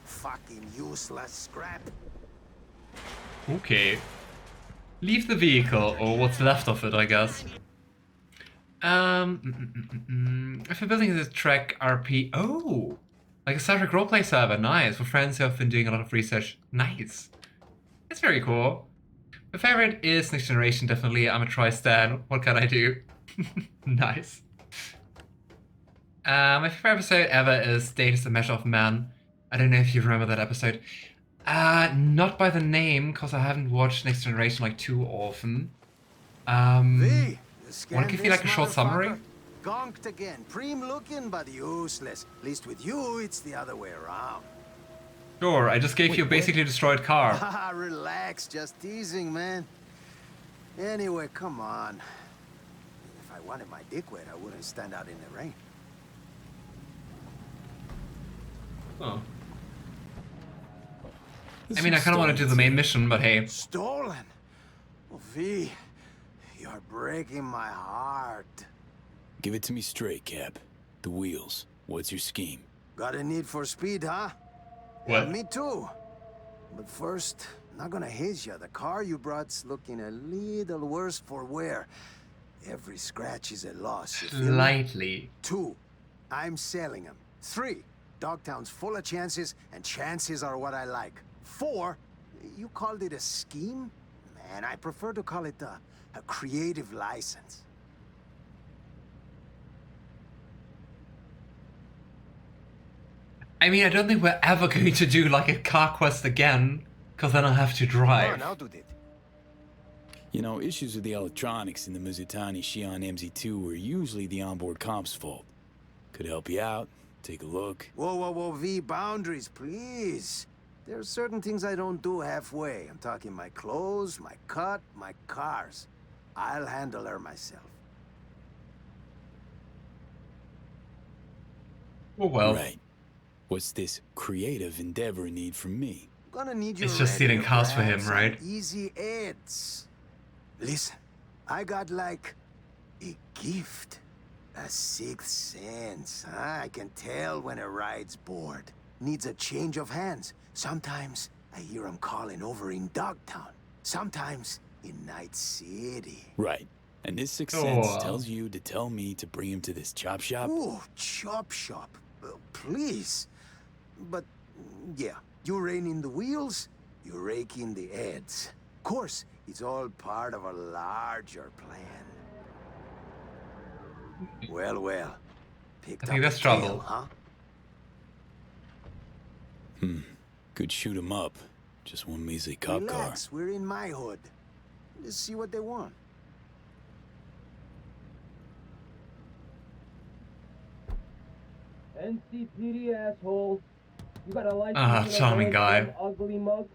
Fucking useless scrap. Okay. Leave the vehicle, or what's left of it, I guess. If you're building this Trek RP... Oh! Like a Star Trek roleplay server, nice. For friends who have been doing a lot of research. Nice. That's very cool. My favorite is Next Generation, definitely. I'm a Tri-Stan. What can I do? Nice. My favorite episode ever is Date is the Measure of Man. I don't know if you remember that episode. Not by the name, because I haven't watched Next Generation like too often. V, Want to give you like a short summary? Gonked again. Preem looking, but useless. At least with you, it's the other way around. Sure, I just gave you a basically destroyed car. Haha, relax. Just teasing, man. Anyway, come on. If I wanted my dick wet, I wouldn't stand out in the rain. Oh. I mean, I kind of want to do the main mission, but hey. Stolen? Oh, V, you're breaking my heart. Give it to me straight, Cap. The wheels. What's your scheme? Got a need for speed, huh? What? Yeah, me too. But first, not gonna hit you. The car you brought's looking a little worse for wear. Every scratch is a loss. You feel me? Slightly. 2, I'm selling them. 3, Dogtown's full of chances, and chances are what I like. 4, you called it a scheme? Man, I prefer to call it a creative license. I mean, I don't think we're ever going to do like a car quest again, because then I'll have to drive. Come on, I'll do it. You know, issues with the electronics in the Mizutani Shion MZ2 were usually the onboard comp's fault. Could help you out. Take a look. Whoa, whoa, whoa, V, boundaries, please. There are certain things I don't do halfway. I'm talking my clothes, my cut, my cars. I'll handle her myself. Oh well. Right. What's this creative endeavor need from me? Gonna need you. It's just stealing cars for him, right? Easy ads. Listen, I got like a gift. A sixth sense. Huh? I can tell when a ride's bored. Needs a change of hands. Sometimes I hear him calling over in Dogtown. Sometimes in Night City. Right. And this sixth sense tells you to tell me to bring him to this chop shop? Ooh, chop shop. Please. But, yeah, you rein in the wheels, you rake in the heads. Of course, it's all part of a larger plan. Well, well. Picked I think up that's the trouble. tail, huh? Could shoot him up. Just one measly cop Relax, we're in my hood. Let's see what they want. NCPD assholes. You got a license. Charming guy. Ugly mugs.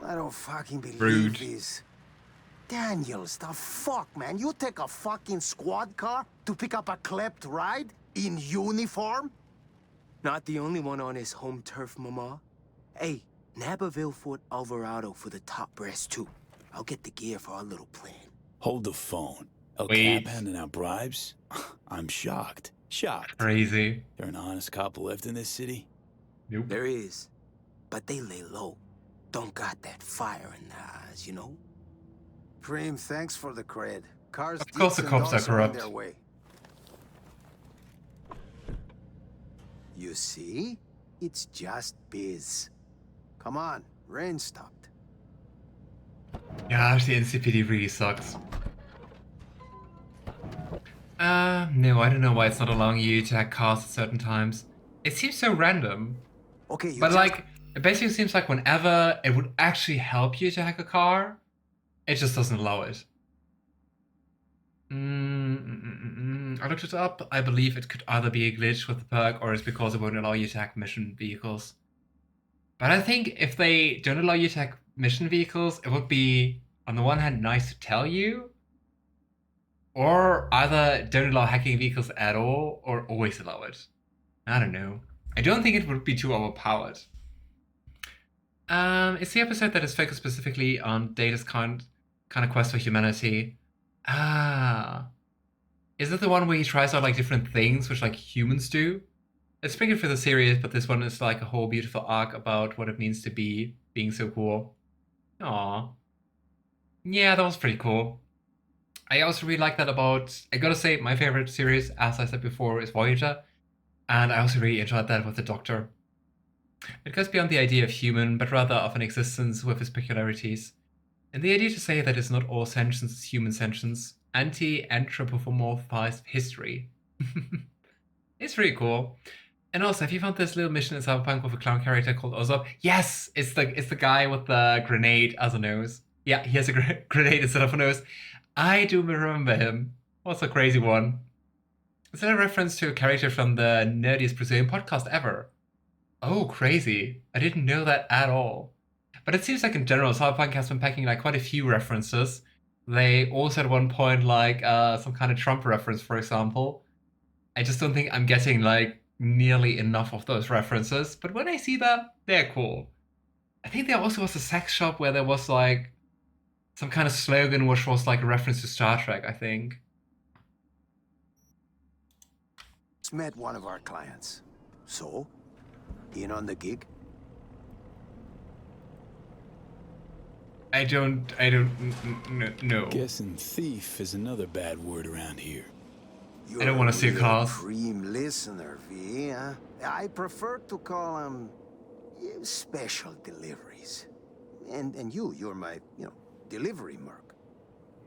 I don't fucking believe Rude. this. Daniels, the fuck, man? You take a fucking squad car to pick up a klept ride? In uniform? Not the only one on his home turf, mama. Hey, nab a Vilfort Alvarado for the top brass too. I'll get the gear for our little plan. Hold the phone. El Wait. Cap handing out bribes? I'm shocked. Shocked. Crazy. There an honest cop left in this city? Nope. There is, but they lay low. Don't got that fire in their eyes, you know? Preem, thanks for the cred. Cars Of course the decent, cops are also on corrupt. their way. You see? It's just biz. Come on, rain stopped. Yeah, the NCPD really sucks. No, I don't know why it's not allowing you to hack cars at certain times. It seems so random. Okay, you But just... like, it basically seems like whenever it would actually help you to hack a car, it just doesn't allow it. I looked it up. I believe it could either be a glitch with the perk or it's because it won't allow you to hack mission vehicles. But I think if they don't allow you to hack mission vehicles, it would be, on the one hand, nice to tell you, or either don't allow hacking vehicles at all, or always allow it. I don't know. I don't think it would be too overpowered. It's the episode that is focused specifically on Data's kind of quest for humanity. Ah. Is it the one where he tries out like different things which like humans do? It's bigger for the series, but this one is like a whole beautiful arc about what it means to be being so cool. Aww. Yeah, that was pretty cool. I also really like that about, I gotta say, my favorite series, as I said before, is Voyager. And I also really enjoyed that with the Doctor. It goes beyond the idea of human, but rather of an existence with its peculiarities. And the idea to say that it's not all sentience is human sentience, anti-anthropomorphized history. It's really cool. And also, have you found this little mission in Cyberpunk with a clown character called Ozop? Yes, it's the guy with the grenade as a nose. Yeah, he has a grenade instead of a nose. I do remember him. What's a crazy one? Is that a reference to a character from the nerdiest Brazilian podcast ever? Oh, crazy. I didn't know that at all. But it seems like in general, Cyberpunk has been packing like quite a few references. They also at one point like some kind of Trump reference, for example. I just don't think I'm getting like nearly enough of those references. But when I see that, they're cool. I think there also was a sex shop where there was like some kind of slogan which was like a reference to Star Trek, I think. Just met one of our clients. So, in on the gig? I don't know. Guessing thief is another bad word around here. You're I don't want to see real cars. cream listener, V, huh? I prefer to call them special deliveries. And you're my, delivery merc.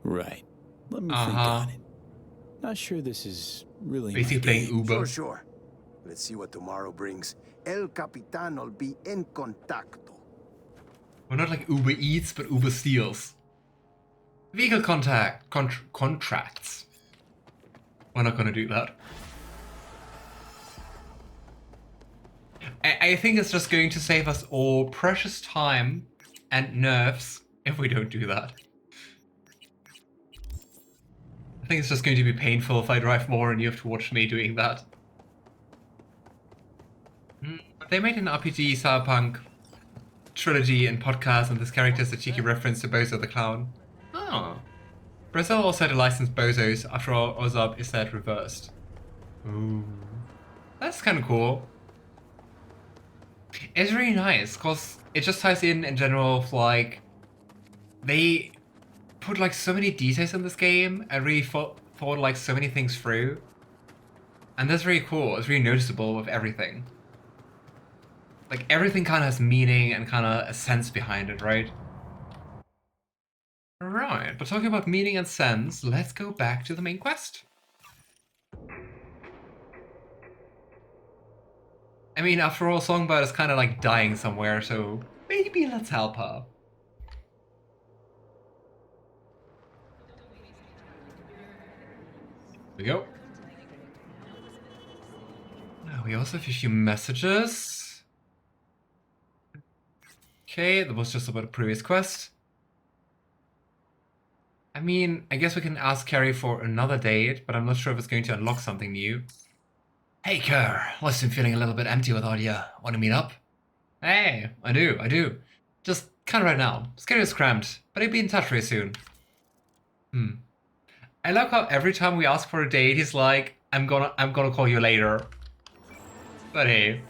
Right. Let me think on it. Not sure this is really Basically my playing game. Uber. Sure. Let's see what tomorrow brings. El Capitan will be en contacto. We're not like Uber Eats, but Uber Steals. Vehicle contracts. We're not gonna do that. I think it's just going to save us all precious time and nerves if we don't do that. I think it's just going to be painful if I drive more and you have to watch me doing that. They made an RPG Cyberpunk trilogy and podcast, and this character is a cheeky reference to Bozo the Clown. Oh. Brazil also had a licensed Bozos, after all Ozab is said reversed. Ooh. That's kind of cool. It's really nice, because it just ties in general of like, they put like so many details in this game and really thought like so many things through. And that's really cool, it's really noticeable with everything. Like everything kind of has meaning and kind of a sense behind it, right? Right, but talking about meaning and sense, let's go back to the main quest. I mean, after all, Songbird is kind of like dying somewhere, so maybe let's help her. Here we go. Now we also have a few messages. Okay, that was just about a previous quest. I mean, I guess we can ask Kerry for another date, but I'm not sure if it's going to unlock something new. Hey, Kerr, listen, feeling a little bit empty without you. Want to meet up? Hey, I do. Just kind of right now. Schedule's cramped, but I'll be in touch very soon. I love how every time we ask for a date, he's like, I'm gonna call you later. But hey.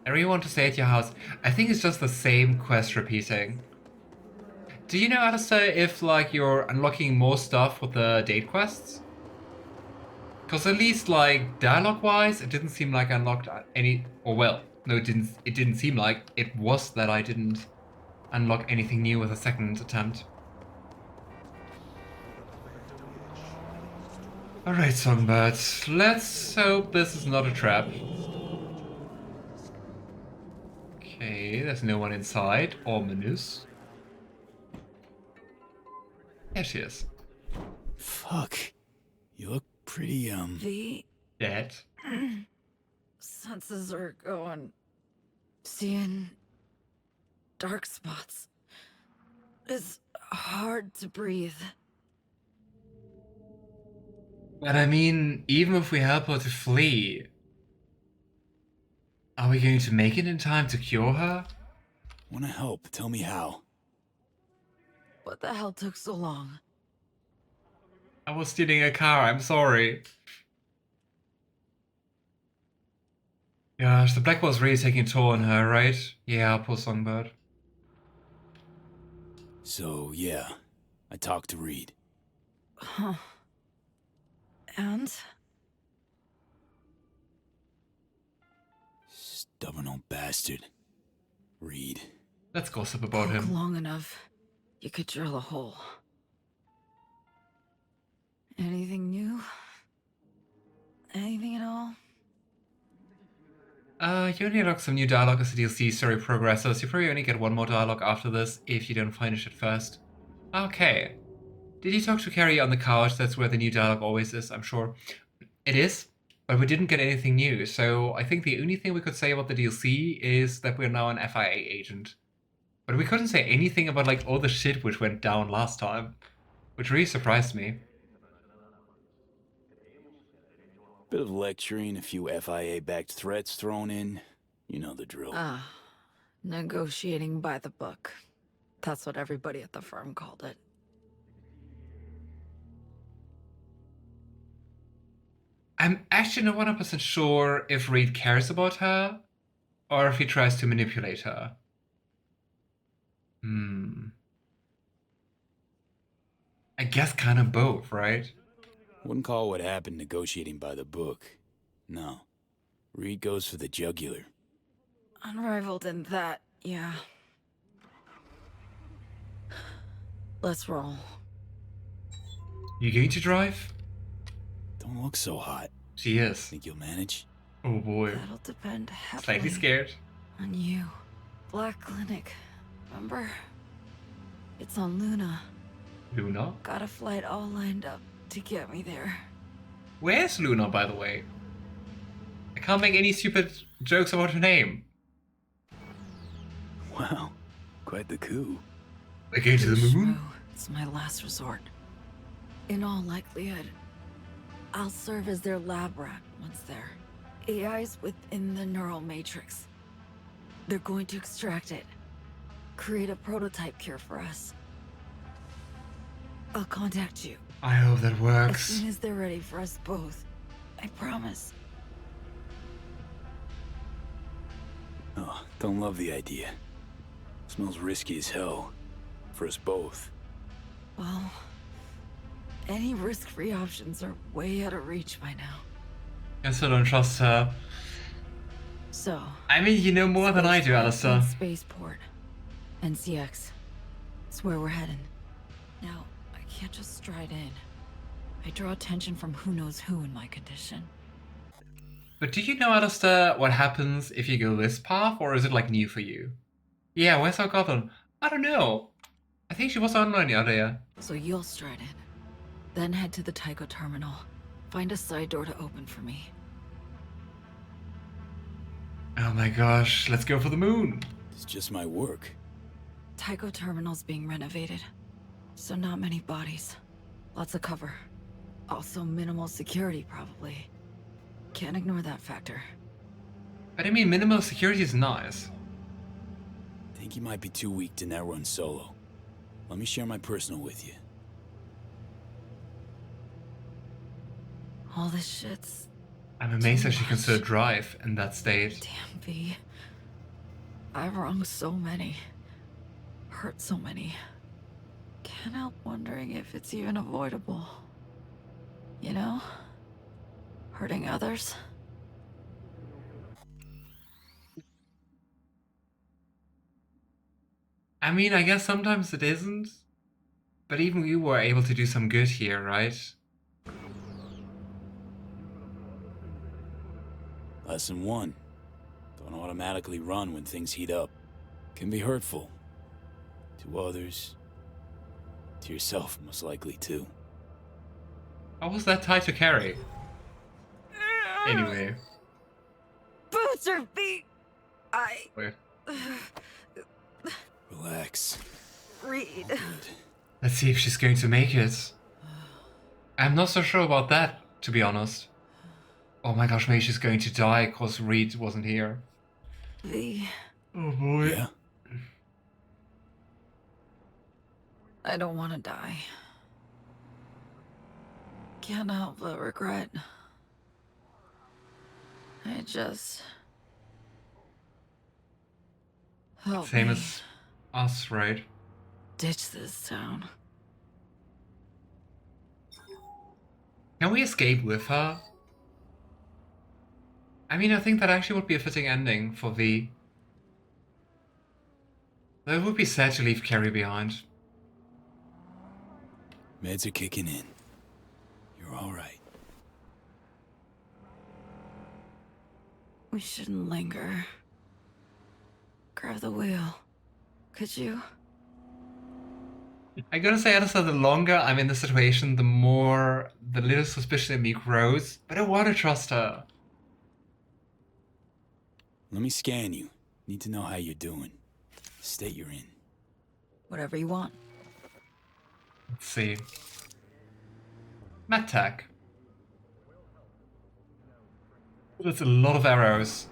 I really want to stay at your house. I think it's just the same quest repeating. Do you know, Alistair, if like you're unlocking more stuff with the date quests? Because at least like dialogue-wise, it didn't seem like I unlocked any. Or well, no, it didn't. It didn't seem like it was that I didn't unlock anything new with a second attempt. All right, Songbird. Let's hope this is not a trap. Okay, there's no one inside. Ominous. There she is. Fuck. You look pretty, The Dead. senses are going. Seeing dark spots. It's hard to breathe. But I mean, even if we help her to flee, are we going to make it in time to cure her? Wanna help? Tell me how. What the hell took so long? I was stealing a car, I'm sorry. Gosh, the black was really taking a toll on her, right? Yeah, poor Songbird. So, yeah, I talked to Reed. Huh. And? Stubborn old bastard. Reed. Let's gossip about Poke him. long enough, you could drill a hole. Anything new? Anything at all? You only unlock some new dialogue as the DLC story progresses. You probably only get one more dialogue after this if you don't finish it first. Okay. Did you talk to Kerry on the couch? That's where the new dialogue always is, I'm sure. It is, but we didn't get anything new, so I think the only thing we could say about the DLC is that we're now an FIA agent. But we couldn't say anything about like all the shit which went down last time, which really surprised me. Bit of lecturing, a few FIA-backed threats thrown in. You know the drill. Negotiating by the book. That's what everybody at the firm called it. I'm actually not 100% sure if Reed cares about her, or if he tries to manipulate her. I guess kind of both, right? Wouldn't call what happened negotiating by the book. No. Reed goes for the jugular. Unrivaled in that, yeah. Let's roll. You going to drive? Don't look so hot. She is. Think you'll manage? Oh boy. That'll depend heavily Slightly scared. on you. Black Clinic, remember? It's on Luna. Luna? Got a flight all lined up to get me there. Where's Luna, by the way? I can't make any stupid jokes about her name. Wow. Quite the coup. We're going to the moon? Shrew, it's my last resort. In all likelihood, I'll serve as their lab rat once there. AI's within the neural matrix. They're going to extract it. Create a prototype cure for us. I'll contact you. I hope that As works. soon as they're ready for us both. I promise. Oh, don't love the idea. Smells risky as hell. For us both. Well, any risk-free options are way out of reach by now. Guess I don't trust her. So, I mean, you know more than I do, Alistair. Spaceport. NCX. It's where we're heading. Now, I can't just stride in. I draw attention from who knows who in my condition. But do you know, Alistair, what happens if you go this path, or is it like new for you? Yeah, where's our goblin? I don't know. I think she was online earlier. So you'll stride in. Then head to the Tycho terminal. Find a side door to open for me. Oh my gosh, let's go for the moon. It's just my work. Tycho terminal's being renovated. So not many bodies. Lots of cover. Also minimal security, probably. Can't ignore that factor. But I mean, minimal security is nice. Think you might be too weak to net run solo. Let me share my personal with you. All this shit's... I'm amazed Too that she can still much. drive in that state. Damn, V. I've wronged so many. Hurt so many. Can't help wondering if it's even avoidable. You know? Hurting others? I mean, I guess sometimes it isn't. But even you were able to do some good here, right? Lesson 1. Don't automatically run when things heat up. Can be hurtful. To others. To yourself, most likely, too. How was that tied to Kerry? Anyway. Boots or feet! Wait. Relax. Read. Good. Let's see if she's going to make it. I'm not so sure about that, to be honest. Oh my gosh, maybe she's going to die because Reed wasn't here. V. Oh boy. Yeah? I don't want to die. Can't help but regret. I just Help Same me as us, right? ditch this town. Can we escape with her? I mean, I think that actually would be a fitting ending for V. Though it would be sad to leave Kerry behind. Meds are kicking in. You're all right. We shouldn't linger. Grab the wheel. Could you? I gotta say, honestly, the longer I'm in the situation, the more the little suspicion in me grows. But I want to trust her. Let me scan you. Need to know how you're doing. The state you're in. Whatever you want. Let's see. MedTech. That's a lot of arrows.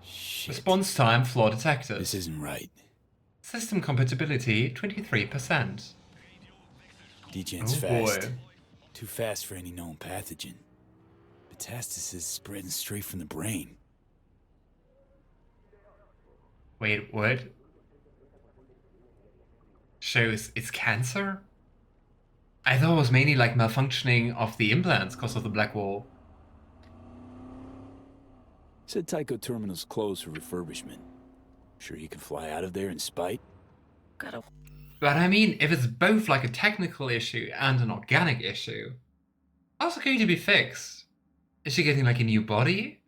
Shit. Response time, flaw detected. This isn't right. System compatibility, 23%. Degen's Oh fast. boy. Too fast for any known pathogen. Metastasis is spreading straight from the brain. Wait, what? Shows it's cancer? I thought it was mainly like malfunctioning of the implants because of the black wall. Said Tycho Terminal's closed for refurbishment. Sure you can fly out of there in spite? Gotta. But I mean, if it's both like a technical issue and an organic issue, how's it going to be fixed? Is she getting like a new body?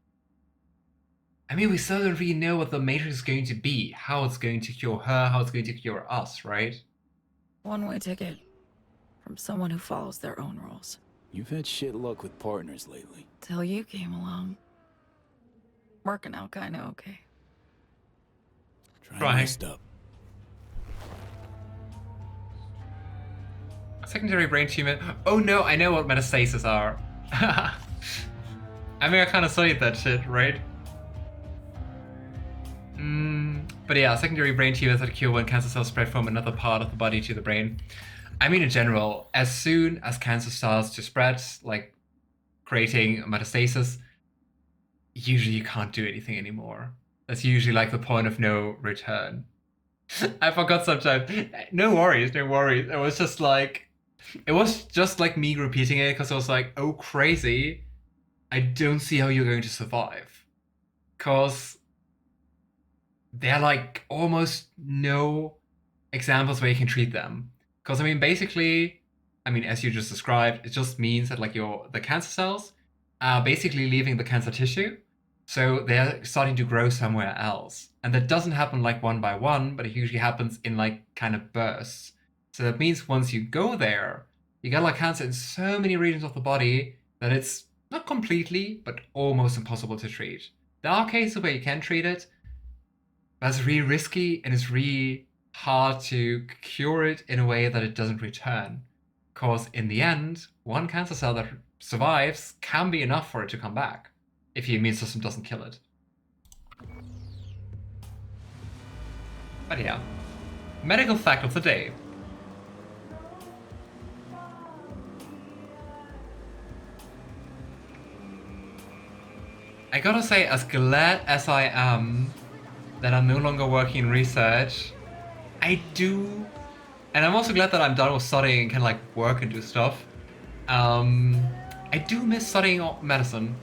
I mean, we still don't really know what the Matrix is going to be, how it's going to cure her, how it's going to cure us, right? One-way ticket. From someone who follows their own rules. You've had shit luck with partners lately. Till you came along. Working out kinda okay. Trying Right. messed up. Secondary brain tumor. Oh no, I know what metastasis are. I mean, I kind of studied that shit, right? But yeah, secondary brain tumors that cure when cancer cells spread from another part of the body to the brain. I mean, in general, as soon as cancer starts to spread, like creating metastasis, usually you can't do anything anymore. That's usually like the point of no return. I forgot sometimes. No worries, no worries. It was just like me repeating it because I was like, oh crazy, I don't see how you're going to survive. Because there are like almost no examples where you can treat them. Because I mean, basically, as you just described, it just means that like the cancer cells are basically leaving the cancer tissue, so they're starting to grow somewhere else, and that doesn't happen like one by one, but it usually happens in like kind of bursts. So that means once you go there, you get like cancer in so many regions of the body that it's not completely, but almost impossible to treat. There are cases where you can treat it, but it's really risky and it's really hard to cure it in a way that it doesn't return. Because in the end, one cancer cell that survives can be enough for it to come back, if your immune system doesn't kill it. But yeah, medical fact of the day. I gotta say, as glad as I am that I'm no longer working in research, I do, and I'm also glad that I'm done with studying and can like work and do stuff. I do miss studying medicine,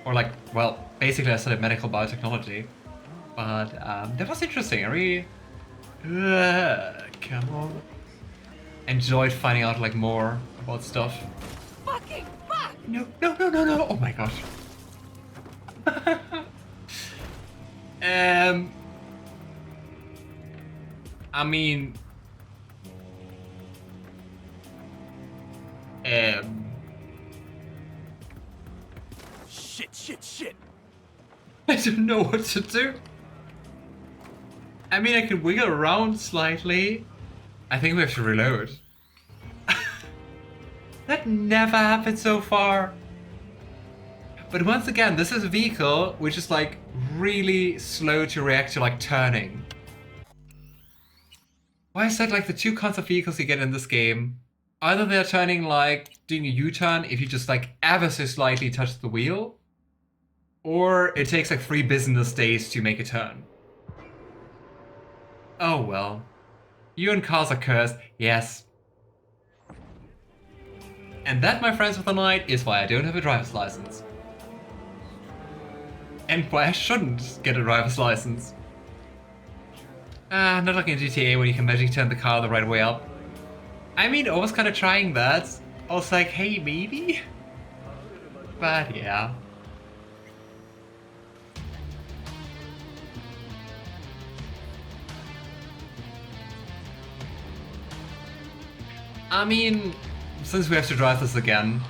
or like, well, basically I studied medical biotechnology, but that was interesting. I really, come on, enjoyed finding out like more about stuff. Fucking fuck! No, no, no, no, no! Oh my gosh. I mean, Shit. I don't know what to do. I mean, I can wiggle around slightly. I think we have to reload. That never happened so far. But once again, this is a vehicle which is like really slow to react to like turning. Why is that like the two kinds of vehicles you get in this game? Either they're turning like doing a U-turn if you just like ever so slightly touch the wheel, or it takes like 3 business days to make a turn. Oh well. You and cars are cursed, yes. And that, my friends of the night, is why I don't have a driver's license. And why I shouldn't get a driver's license. Not like in GTA when you can magically turn the car the right way up. I mean, I was kind of trying that. I was like, hey, maybe? But yeah. I mean, since we have to drive this again,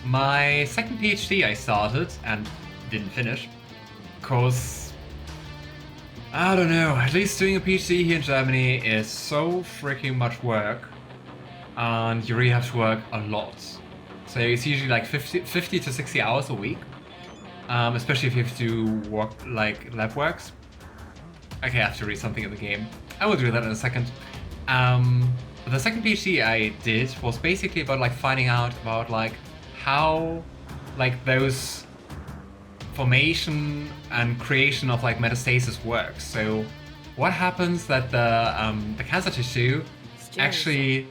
my second PhD I started and didn't finish, cause I don't know, at least doing a PhD here in Germany is so freaking much work, and you really have to work a lot. So it's usually like 50 to 60 hours a week, especially if you have to work like lab works. Okay, I have to read something in the game. I will do that in a second. But the second PhD I did was basically about like finding out about like how like those formation and creation of like metastasis works. So what happens that the cancer tissue actually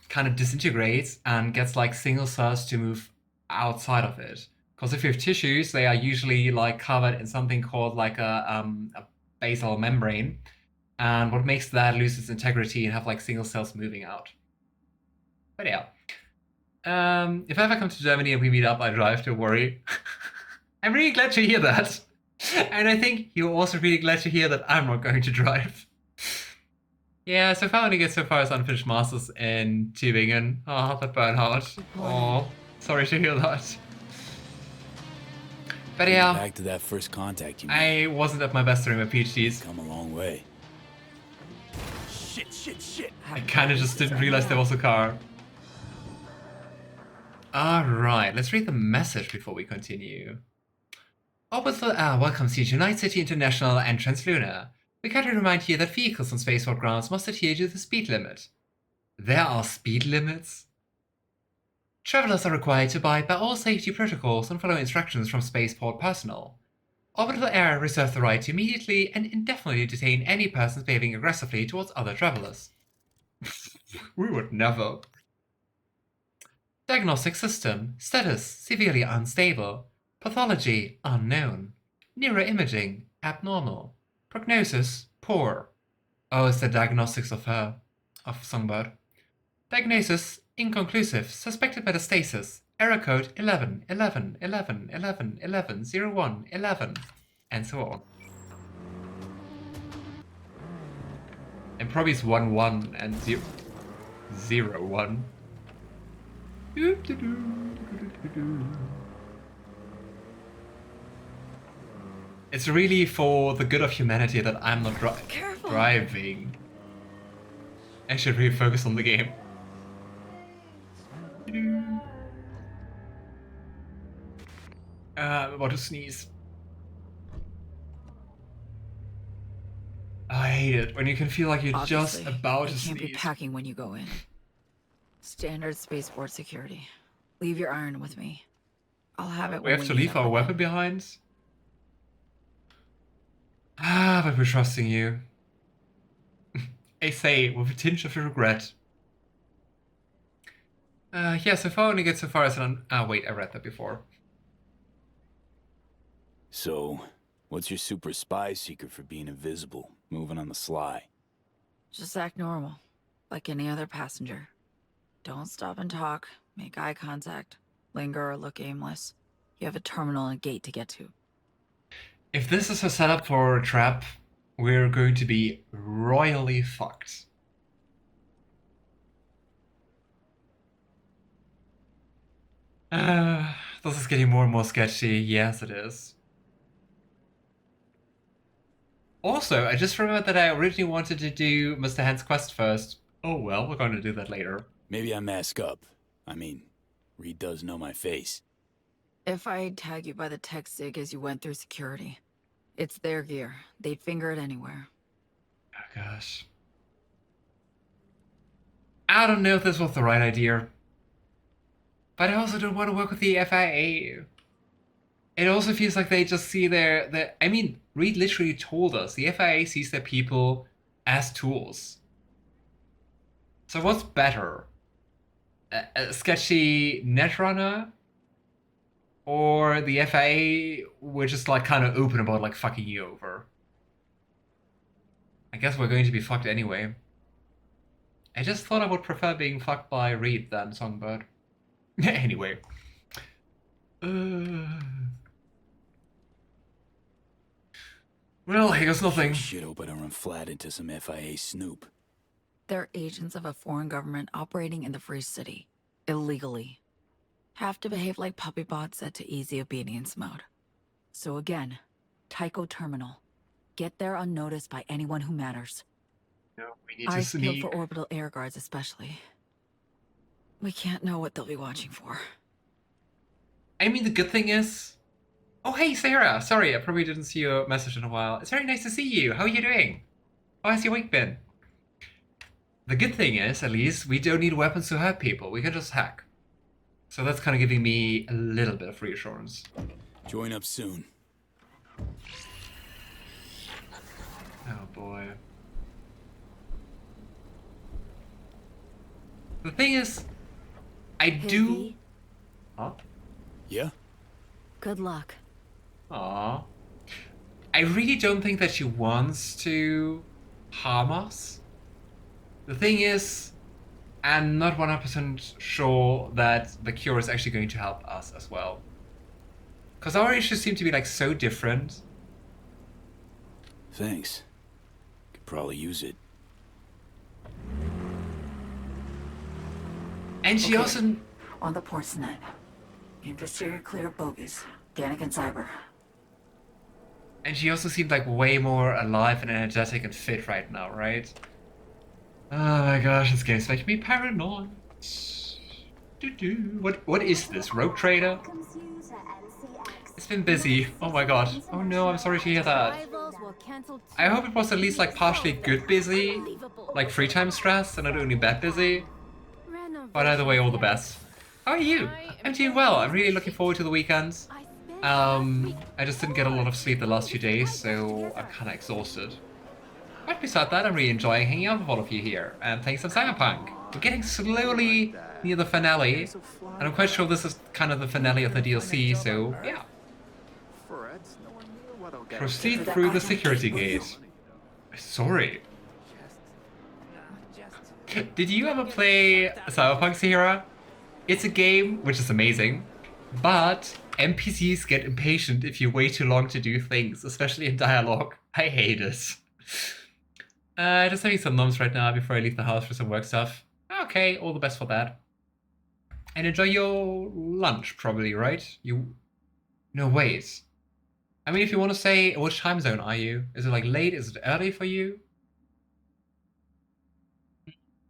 kind of disintegrates and gets like single cells to move outside of it. Because if you have tissues, they are usually like covered in something called like a basal membrane. And what makes that lose its integrity and have like single cells moving out. But yeah. If I ever come to Germany and we meet up, I drive, don't worry. I'm really glad to hear that. And I think you're also really glad to hear that I'm not going to drive. Yeah, so far I only get so far as unfinished masters in Tübingen. Oh, the burnout. Oh, sorry to hear that. But yeah, Back to that first contact you made. I wasn't at my best during my PhDs. Come a long way. Shit. I kind of just didn't realize there was a car. Alright, let's read the message before we continue. Orbital welcomes you to Night City International and Translunar. We kindly remind you that vehicles on spaceport grounds must adhere to the speed limit. There are speed limits? Travelers are required to abide by all safety protocols and follow instructions from spaceport personnel. Orbital Air reserves the right to immediately and indefinitely detain any persons behaving aggressively towards other travelers. We would never. Diagnostic system. Status: severely unstable. Pathology: unknown. Neuroimaging: abnormal. Prognosis: poor. Oh, it's the diagnostics of Songbird. Diagnosis: inconclusive. Suspected metastasis. Error code 11, 11, 11, 11, 11, 01, 11, and so on. And probably it's 1, 1 and 0, 0, 1. It's really for the good of humanity that I'm not driving. I should really focus on the game. I'm about to sneeze. I hate it when you can feel like you're Obviously, just about to you can't be sneeze. packing when you go in. Standard spaceport security. Leave your iron with me. I'll have it We when have to meet leave up our again. weapon behind? Ah, but we're trusting you. I say, with a tinge of regret. Yeah, so far I only get so far as an... wait, I read that before. So, what's your super spy secret for being invisible, moving on the sly? Just act normal, like any other passenger. Don't stop and talk, make eye contact, linger or look aimless. You have a terminal and a gate to get to. If this is a setup for a trap, we're going to be royally fucked. This is getting more and more sketchy. Yes, it is. Also, I just remembered that I originally wanted to do Mr. Hand's quest first. Oh well, we're going to do that later. Maybe I mask up. I mean, Reed does know my face. If I'd tag you by the tech sig as you went through security, it's their gear. They'd finger it anywhere. Oh gosh. I don't know if this was the right idea. But I also don't want to work with the FIA. it also feels like they just see their I mean, Reed literally told us the FIA sees their people as tools. So what's better? A sketchy netrunner? Or the FIA which is like kind of open about like fucking you over? I guess we're going to be fucked anyway. I just thought I would prefer being fucked by Reed than Songbird. Anyway. Well, here's nothing. Shit, hope I don't run flat into some FIA snoop. They're agents of a foreign government operating in the Free City, illegally. Have to behave like puppy bots set to easy obedience mode. So again, Tycho Terminal. Get there unnoticed by anyone who matters. No, we need to Eyes peeled sneak. for orbital air guards especially. We can't know what they'll be watching for. I mean, the good thing is... Oh, hey, Sarah! Sorry, I probably didn't see your message in a while. It's very nice to see you. How are you doing? How has your week been? The good thing is, at least, we don't need weapons to hurt people. We can just hack. So that's kind of giving me a little bit of reassurance. Join up soon. Oh, boy. The thing is, I do... V, Huh? Yeah? good luck. Aww. I really don't think that she wants to harm us. The thing is, I'm not 100% sure that the cure is actually going to help us as well. Because our issues seem to be like so different. Thanks. Could probably use it. And she Okay. also... On the ports net. Interior clear of bogies. Danik and Cyber. And she also seemed like way more alive and energetic and fit right now, right? Oh my gosh, this game's making me paranoid. What is this? Rogue Trader? It's been busy. Oh my god. Oh no, I'm sorry to hear that. I hope it was at least like partially good busy. Like free time stress and not only bad busy. But either way, all the best. How are you? I'm doing well. I'm really looking forward to the weekends. I just didn't get a lot of sleep the last few days, so I'm kind of exhausted. But beside that, I'm really enjoying hanging out with all of you here, and thanks to Cyberpunk. We're getting slowly near the finale, and I'm quite sure this is kind of the finale of the DLC, so yeah. Proceed through the security gate. Sorry. Did you ever play Cyberpunk, Sierra? It's a game which is amazing, but NPCs get impatient if you wait too long to do things, especially in dialogue. I hate it. Just having some noms right now before I leave the house for some work stuff. Okay, all the best for that. And enjoy your lunch, probably, right? No, wait. I mean, if you want to say, which time zone are you? Is it like late? Is it early for you?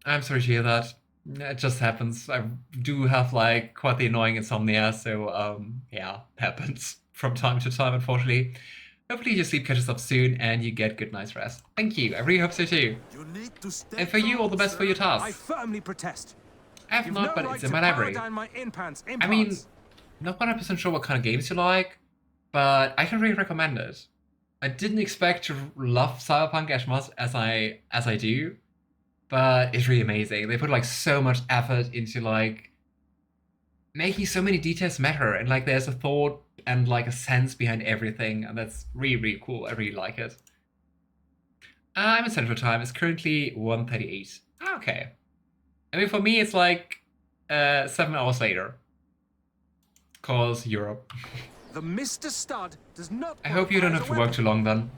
I'm sorry to hear that. It just happens. I do have like quite the annoying insomnia, so yeah, happens from time to time, unfortunately. Hopefully your sleep catches up soon and you get good night's rest. Thank you. I really hope so too. And for you, all the best for your tasks. I firmly protest. I have not, but it's in my library. I mean, not 100% sure what kind of games you like, but I can really recommend it. I didn't expect to love Cyberpunk as much as I do, but it's really amazing. They put like so much effort into like making so many details matter, and like there's a thought and like a sense behind everything, and that's really, really cool. I really like it. I'm in Central Time. It's currently 1:38. Okay. I mean, for me, it's like 7 hours later. Cause Europe. The Mr. Stud does not. I hope you don't have to work too long then.